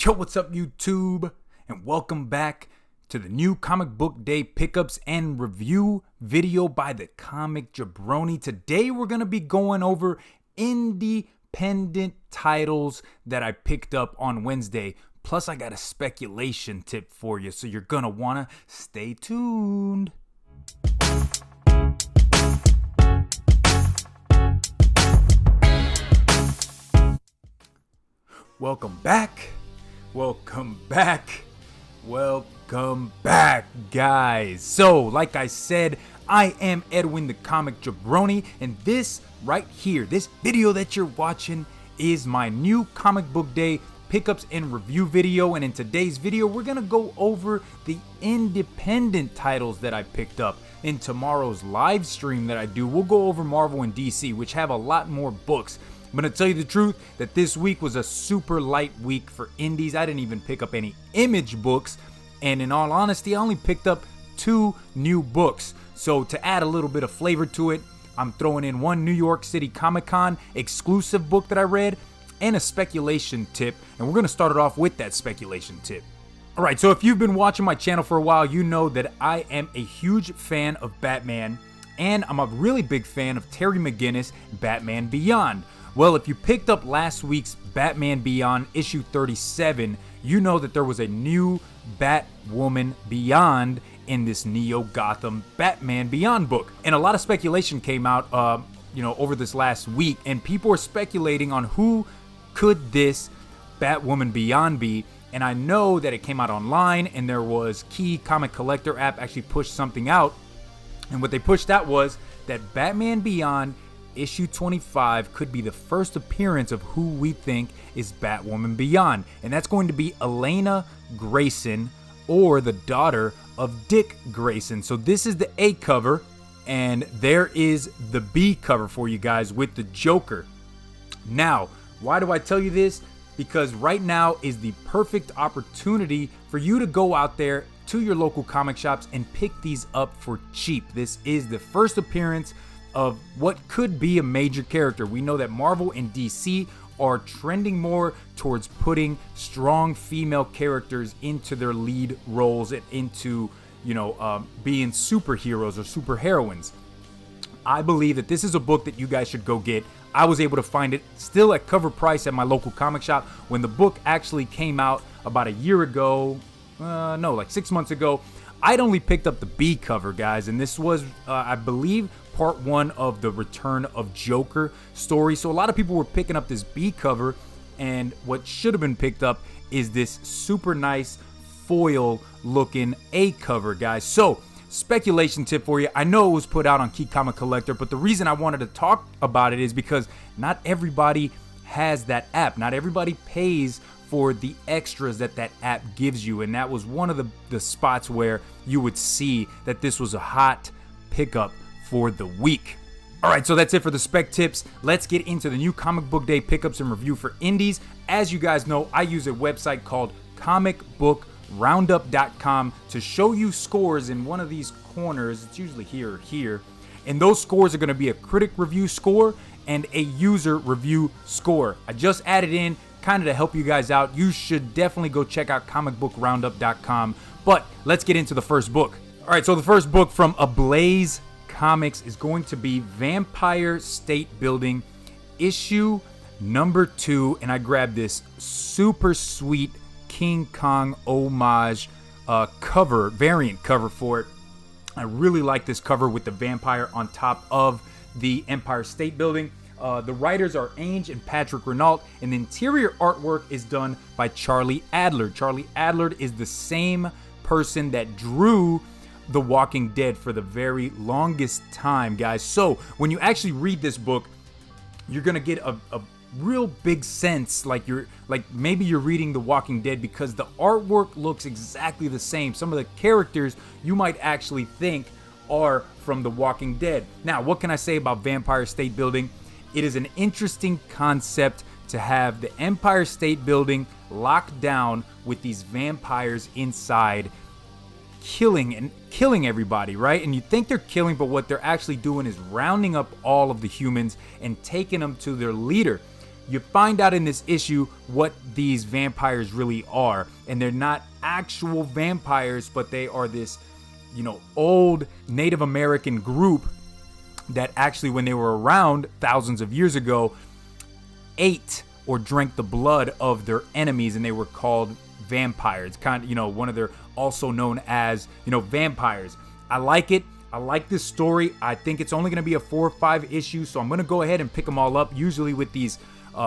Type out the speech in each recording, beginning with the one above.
Yo, what's up, YouTube? And welcome back to the new Comic Book Day pickups and review video by the Comic Jabroni. Today, we're going to be going over independent titles that I picked up on Wednesday. Plus, I got a speculation tip for you, so you're going to want to stay tuned. Welcome back, guys. So, like I said, I am Edwin the Comic Jabroni, and this right here, this video that you're watching is my new Comic Book Day pickups and review video. And in today's video, we're gonna go over the independent titles that I picked up. In tomorrow's live stream that I do, we'll go over Marvel and DC, which have a lot more books. I'm going to tell you the truth that this week was a super light week for indies. I didn't even pick up any Image books. And in all honesty, I only picked up 2 new books. So to add a little bit of flavor to it, I'm throwing in one New York City Comic Con exclusive book that I read and a speculation tip. And we're going to start it off with that speculation tip. All right, so if you've been watching my channel for a while, you know that I am a huge fan of Batman. And I'm a really big fan of Terry McGinnis' Batman Beyond. Well, if you picked up last week's Batman Beyond issue 37, you know that there was a new Batwoman Beyond in this Neo-Gotham Batman Beyond book. And a lot of speculation came out, over this last week, and people are speculating on who could this Batwoman Beyond be. And I know that it came out online, and there was Key Comic Collector app actually pushed something out. And what they pushed out was that Batman Beyond issue 25 could be the first appearance of who we think is Batwoman Beyond. And that's going to be Elena Grayson, or the daughter of Dick Grayson. So this is the A cover, and there is the B cover for you guys with the Joker. Now, why do I tell you this? Because right now is the perfect opportunity for you to go out there to your local comic shops and pick these up for cheap. This is the first appearance of what could be a major character. We know that Marvel and DC are trending more towards putting strong female characters into their lead roles and into, being superheroes or superheroines. I believe that this is a book that you guys should go get. I was able to find it still at cover price at my local comic shop when the book actually came out about a year ago. Like 6 months ago. I'd only picked up the B cover, guys, and this was, I believe, part 1 of the Return of Joker story. So a lot of people were picking up this B cover, and what should have been picked up is this super nice foil-looking A cover, guys. So, speculation tip for you. I know it was put out on Key Comic Collector, but the reason I wanted to talk about it is because not everybody has that app. Not everybody pays for the extras that app gives you, and that was one of the spots where you would see that this was a hot pickup for the week. All right, so that's it for the spec tips. Let's get into the new Comic Book Day pickups and review for indies. As you guys know, I use a website called comicbookroundup.com to show you scores in one of these corners. It's usually here or here, and those scores are going to be a critic review score and a user review score. I just added in kind of to help you guys out. You should definitely go check out comicbookroundup.com. But let's get into the first book. All right, so the first book from Ablaze Comics is going to be Vampire State Building, issue number 2. And I grabbed this super sweet King Kong homage variant cover for it. I really like this cover with the vampire on top of the Empire State Building. The writers are Ainge and Patrick Renault, and the interior artwork is done by Charlie Adler. Charlie Adler is the same person that drew The Walking Dead for the very longest time, guys. So when you actually read this book, you're gonna get a real big sense, maybe you're reading The Walking Dead, because the artwork looks exactly the same. Some of the characters you might actually think are from The Walking Dead. Now, what can I say about Vampire State Building? It is an interesting concept to have the Empire State Building locked down with these vampires inside, killing everybody, right? And you think they're killing, but what they're actually doing is rounding up all of the humans and taking them to their leader. you find out in this issue what these vampires really are. And they're not actual vampires, but they are this, old Native American group that actually, when they were around thousands of years ago, ate or drank the blood of their enemies, and they were called vampires. One of their, also known as, vampires. I like it. I like this story. I think it's only going to be a 4 or 5 issue, so I'm going to go ahead and pick them all up. Usually with these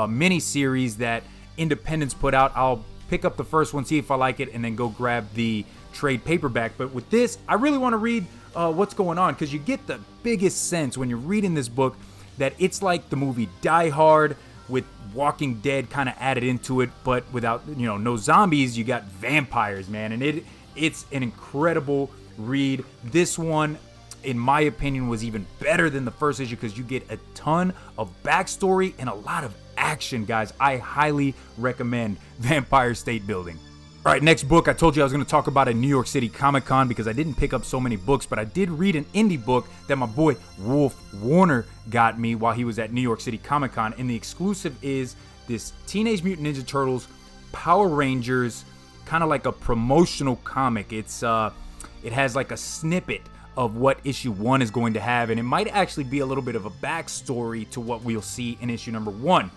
mini series that Independence put out, I'll pick up the first one, see if I like it, and then go grab the trade paperback. But with this, I really want to read what's going on, because you get the biggest sense when you're reading this book that it's like the movie Die Hard with Walking Dead kind of added into it, but without, no zombies. You got vampires, man, and it's an incredible read. This one, in my opinion, was even better than the first issue because you get a ton of backstory and a lot of action, guys. I highly recommend Vampire State Building. All right, next book. I told you I was going to talk about a New York City Comic Con because I didn't pick up so many books, but I did read an indie book that my boy Wolf Warner got me while he was at New York City Comic Con, and the exclusive is this Teenage Mutant Ninja Turtles Power Rangers, kind of like a promotional comic. It has like a snippet of what issue 1 is going to have, and it might actually be a little bit of a backstory to what we'll see in issue number 1.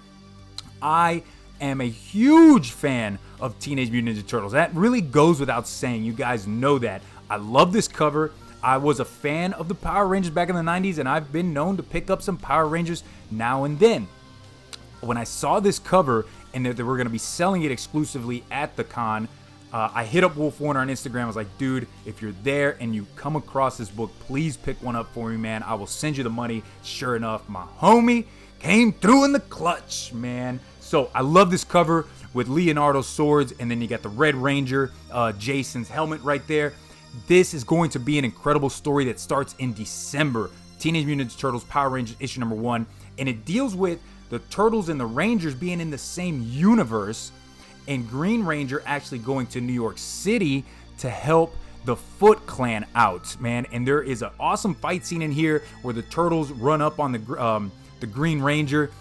I am a huge fan of Teenage Mutant Ninja Turtles. That really goes without saying. You guys know that. I love this cover. I was a fan of the Power Rangers back in the 90s, and I've been known to pick up some Power Rangers now and then. When I saw this cover and that they were going to be selling it exclusively at the con, I hit up Wolf Warner on Instagram. I was like, dude, if you're there and you come across this book, please pick one up for me, man. I will send you the money. Sure enough, my homie came through in the clutch, man. So I love this cover with Leonardo's swords, and then you got the Red Ranger, Jason's helmet right there. This is going to be an incredible story that starts in December. Teenage Mutant Ninja Turtles Power Rangers issue number 1, and it deals with the Turtles and the Rangers being in the same universe, and Green Ranger actually going to New York City to help the Foot Clan out, man. And there is an awesome fight scene in here where the Turtles run up on the Green Ranger,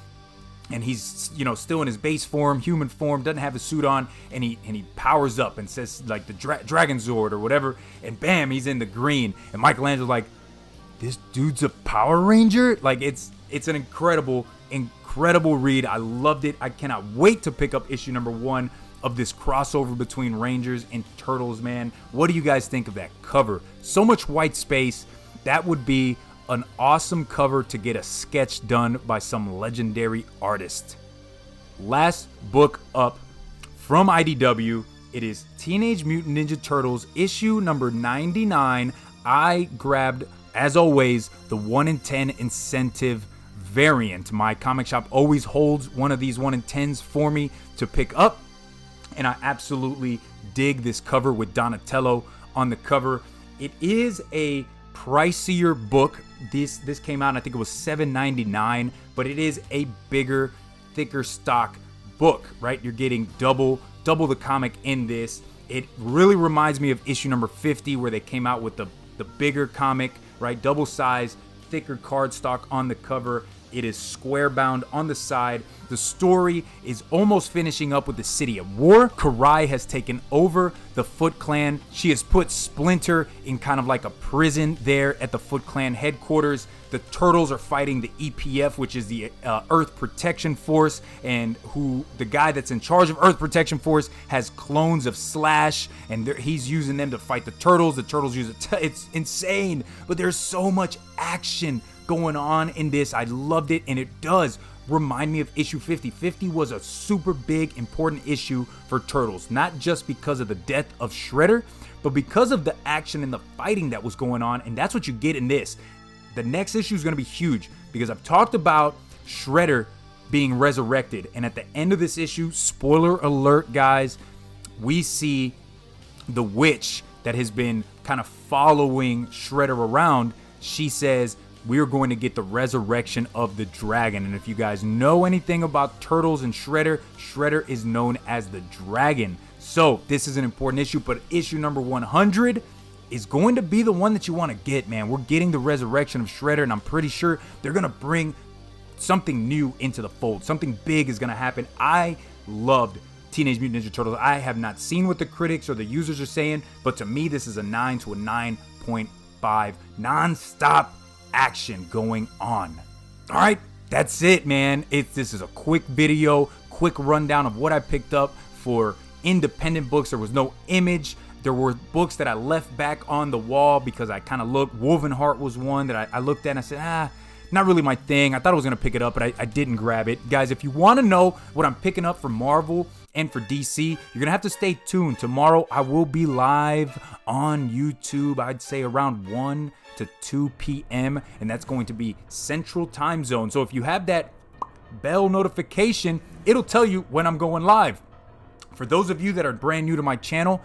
and he's still in his base form, human form, doesn't have a suit on, and he powers up and says like the Dragon Zord or whatever, and bam, he's in the green. And Michelangelo's like, this dude's a Power Ranger? Like, it's an incredible read. I loved it. I cannot wait to pick up issue number 1 of this crossover between Rangers and Turtles, man. What do you guys think of that cover? So much white space. That would be an awesome cover to get a sketch done by some legendary artist. Last book up from IDW. It is Teenage Mutant Ninja Turtles issue number 99. I grabbed, as always, the 1 in 10 incentive variant. My comic shop always holds one of these 1 in 10s for me to pick up, and I absolutely dig this cover with Donatello on the cover. It is a pricier book. This came out, I think it was $7.99, but it is a bigger, thicker stock book, right? You're getting double the comic in this. It really reminds me of issue number 50, where they came out with the bigger comic, right? Double size, thicker cardstock on the cover. It is square bound on the side. The story is almost finishing up with the city at war. Karai has taken over the Foot Clan. She has put Splinter in kind of like a prison there at the Foot Clan headquarters. The Turtles are fighting the EPF, which is the Earth Protection Force, and the guy that's in charge of Earth Protection Force has clones of Slash, and he's using them to fight the Turtles. The Turtles use it. It's insane, but there's so much action going on in this. I loved it, and it does remind me of issue 50. 50 was a super big, important issue for Turtles, not just because of the death of Shredder, but because of the action and the fighting that was going on, and that's what you get in this. The next issue is going to be huge because I've talked about Shredder being resurrected, and at the end of this issue, spoiler alert, guys, we see the witch that has been kind of following Shredder around. She says, we're going to get the resurrection of the dragon. And if you guys know anything about Turtles and Shredder, Shredder is known as the dragon. So this is an important issue, but issue number 100 is going to be the one that you want to get, man. We're getting the resurrection of Shredder, and I'm pretty sure they're going to bring something new into the fold. Something big is gonna happen. I loved Teenage Mutant Ninja Turtles. I have not seen what the critics or the users are saying, but to me, this is a 9 to a 9.5. Non-stop action going on. All right, that's it, man. This is a quick video, quick rundown of what I picked up for independent books. There was no Image. There were books that I left back on the wall because I kind of looked. Woven Heart was one that I looked at and I said, not really my thing. I thought I was going to pick it up, but I didn't grab it. Guys, if you want to know what I'm picking up for Marvel and for DC, you're going to have to stay tuned. Tomorrow, I will be live on YouTube, I'd say around 1 to 2 p.m., and that's going to be Central Time Zone. So if you have that bell notification, it'll tell you when I'm going live. For those of you that are brand new to my channel,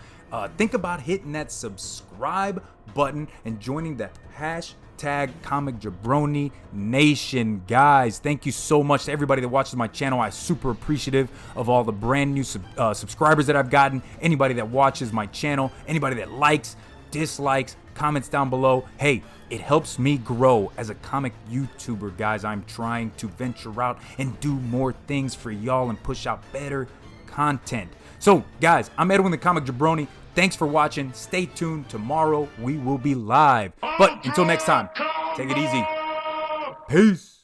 think about hitting that subscribe button and joining the hashtag Comic Jabroni Nation. Guys, thank you so much to everybody that watches my channel. I'm super appreciative of all the brand new subscribers that I've gotten. Anybody that watches my channel, anybody that likes, dislikes, comments down below. Hey, it helps me grow as a comic YouTuber, guys. I'm trying to venture out and do more things for y'all and push out better content. So, guys, I'm Edwin the Comic Jabroni. Thanks for watching. Stay tuned. Tomorrow we will be live. But until next time, take it easy. Peace.